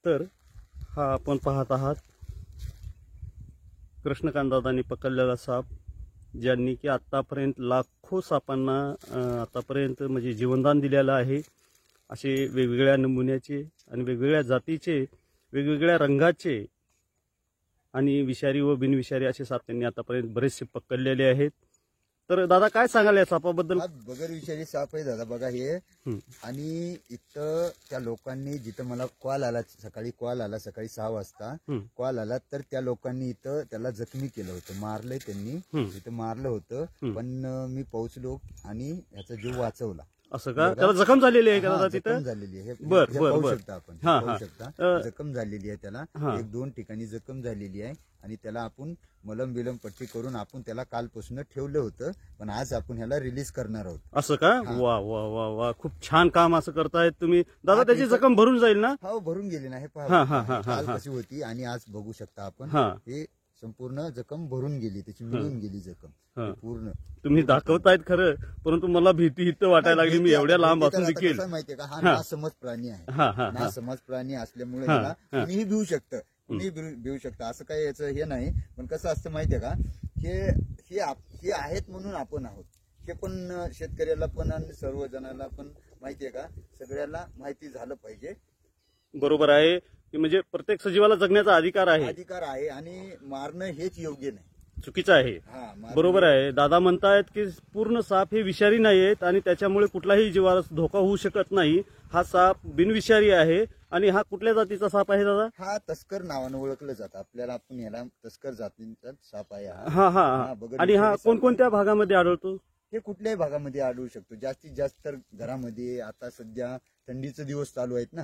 तर हा आपण पाहत आहात कृष्णकांत दादांनी पकडलेला साप, ज्यांनी की आतापर्यंत लाखो सापांना आतापर्यंत म्हणजे जीवनदान दिलेलं आहे। असे वेगवेगळ्या नमुन्याचे आणि वेगवेगळ्या जातीचे, वेगवेगळ्या रंगाचे आणि विषारी व बिनविषारी असे साप त्यांनी आतापर्यंत बरेचसे पकडलेले आहेत। तर दादा काय सांगाल या सापाबद्दल? बगर विषारी साप आहे दादा, बघा हे। आणि इथं त्या लोकांनी, जिथं मला कॉल आला सकाळी, सकाळी 6 वाजता कॉल आला, तर त्या लोकांनी इथं त्याला जखमी केलं होतं, मारलंय त्यांनी, इथं मारलं होतं। पण मी पोहोचलो आणि याचा जीव वाचवला। असं का? त्याला जखम झालेली आहे का दादा तिथं? जखम झालेली आहे, बर पाहू बर शकता आपण, पाहू शकता जखम झालेली आहे त्याला, 1-2 ठिकाणी जखम झालेली आहे। आणि त्याला आपण मलम बिलम पट्टी करून आपण त्याला कालपासून ठेवलं होतं, पण आज आपण ह्याला रिलीज करणार आहोत। असं का? वा वा वा वा, खूप छान काम असं करतायत तुम्ही दादा। त्याची जखम भरून जाईल ना? हो, भरून गेली ना, हे पहा काल कशी होती आणि आज बघू शकता आपण, हे संपूर्ण जखम भरून गेली, त्याची मिळून गेली जखम पूर्ण। तुम्ही दाखवतायत खरं, परंतु मला भीती इथं वाटायला लागली, मी एवढ्या लांब असून देखील। माहितीये का, हा नासमज प्राणी आहे, नासमज प्राणी असल्यामुळे याला कुणीही भिवू शकतं, कुणीही भिवू शकतं, असं काही याचं हे नाही। पण कसं असतं माहितीये का, हे आहेत म्हणून आपण आहोत, हे पण शेतकऱ्याला पण आणि सर्व जणांना पण माहितीये का, सगळ्याला माहिती झालं पाहिजे। बरोबर आहे की म्हणजे प्रत्येक सजीवाला जगण्याचा अधिकार आहे आणि मारणं हेच योग्य नाही, चुकीचं आहे। बरोबर आहे, दादा म्हणतायत की पूर्ण साप हे विषारी नाही आहेत आणि त्याच्यामुळे कुठलाही जीवाला धोका होऊ शकत नाही। हा साप बिनविषारी आहे। आणि हा कुठल्या जातीचा साप आहे दादा? हा तस्कर नावानं ओळखलं जातं आपल्याला, आपण याला तस्कर जातीचा साप आहे हा। आणि हा कोणकोणत्या भागामध्ये आढळतो? हे कुठल्याही भागामध्ये आढळू शकतो, जास्तीत जास्त तर घरामध्ये। आता सध्या थंडीचे दिवस चालू आहेत ना,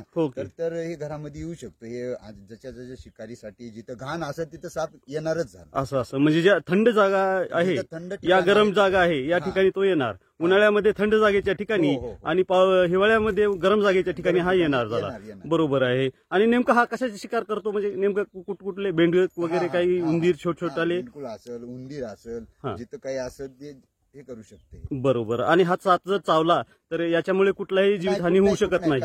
तर हे घरामध्ये येऊ शकतो। हे ज्याच्या शिकारीसाठी जिथं घाण असेल तिथं साप येणारच झाला। असं म्हणजे ज्या थंड जागा आहे, या गरम जागा आहे, या ठिकाणी तो येणार। उन्हाळ्यामध्ये थंड जागेच्या ठिकाणी आणि हिवाळ्यामध्ये गरम जागेच्या ठिकाणी हा येणार झाला। बरोबर आहे। आणि नेमका हा कशाची शिकार करतो, म्हणजे नेमकं कुठले बेंडक वगैरे काही, उंदीर छोटे बिलकुल असेल, उंदीर असेल, जिथं काही असेल ते हे करू शकते। बरोबर। आणि हा साप जर चावला तर याच्यामुळे कुठलाही जीवितहानी होऊ शकत नाही,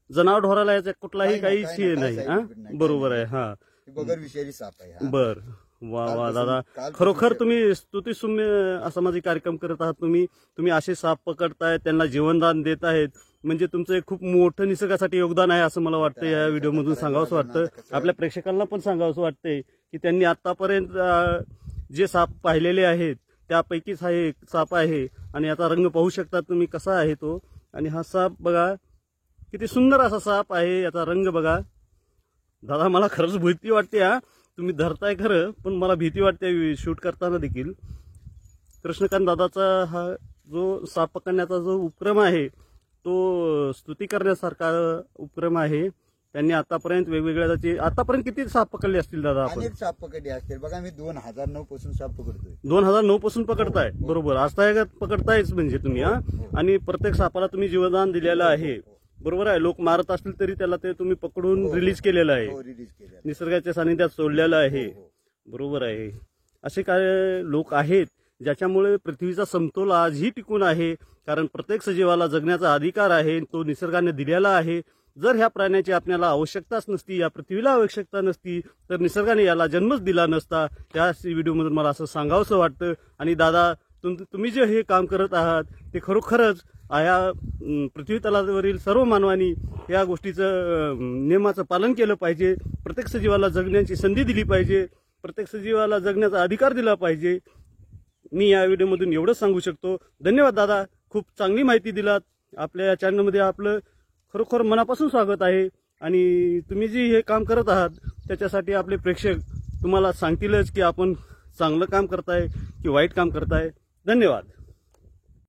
जनावर ढोराला याचा कुठलाही काहीच हे नाही। बरोबर आहे। बगर विषारी साप आहे। बर, वा वा दादा, खरोखर तुम्ही स्तुतीसुम्य सामाजिक कार्यक्रम करत आहात। तुम्ही असे साप पकडतायत, त्यांना जीवनदान देत आहेत, म्हणजे तुमचं एक खूप मोठं निसर्गासाठी योगदान आहे असं मला वाटतं। या व्हिडिओमधून सांगावंसं वाटतं, आपल्या प्रेक्षकांना पण सांगावंसं वाटतंय की त्यांनी आतापर्यंत जे साप पाहिलेले आहेत त्यापैकीच हा एक साप आहे। आणि याचा रंग पाहू शकता तुम्ही कसा आहे तो। आणि हा साप बघा किती सुंदर असा साप आहे, याचा रंग बघा दादा। मला खरंच भीती वाटते, तुम्ही धरताय खरं, पण मला भीती वाटते शूट करताना देखील। कृष्णकांत दादाचा हा जो साप पकडण्याचा जो उपक्रम आहे तो स्तुती करण्यासारखा उपक्रम आहे। त्यांनी आतापर्यंत वेगवेगळ्या जाती, आतापर्यंत किती साप पकडले असतील दादा? आपण अनेक साप पकडले असतील, बघा मी 2009 पासून साप पकडतोय। 2009 पासून पकडताय? बरोबर, आता पकडतायच म्हणजे तुम्ही। आणि प्रत्येक सापाला तुम्ही जीवनदान दिलेलं आहे, बरोबर आहे। लोक मारत असतील तरी त्याला ते तुम्ही पकडून रिलीज केलेलं आहे, निसर्गाच्या सानिध्यात सोडलेलं आहे, बरोबर आहे। असे काय लोक आहेत ज्याच्यामुळे पृथ्वीचा समतोल आजही टिकून आहे, कारण प्रत्येक सजीवाला जगण्याचा अधिकार आहे, तो निसर्गाने दिलेला आहे। जर ह्या प्राण्याची आपल्याला आवश्यकताच नसती, या पृथ्वीला आवश्यकता नसती, तर निसर्गाने याला जन्मच दिला नसता। त्या व्हिडिओमधून मला असं सांगावंसं वाटतं। आणि दादा तुम्ही जे हे काम करत आहात ते खरोखरच या पृथ्वी तलावरील सर्व मानवांनी या गोष्टीचं नियमाचं पालन केलं पाहिजे। प्रत्येक सजीवाला जगण्याची संधी दिली पाहिजे, प्रत्येक सजीवाला जगण्याचा अधिकार दिला पाहिजे। मी या व्हिडिओमधून एवढंच सांगू शकतो। धन्यवाद दादा, खूप चांगली माहिती दिलात। आपल्या चॅनलमध्ये आपलं खरोखर मनापासून स्वागत आहे। आणि तुम्ही जे हे काम करत आहात त्याच्यासाठी आपले प्रेक्षक तुम्हाला सांगतीलच की आपण चांगलं काम करताय की वाईट काम करताय। धन्यवाद।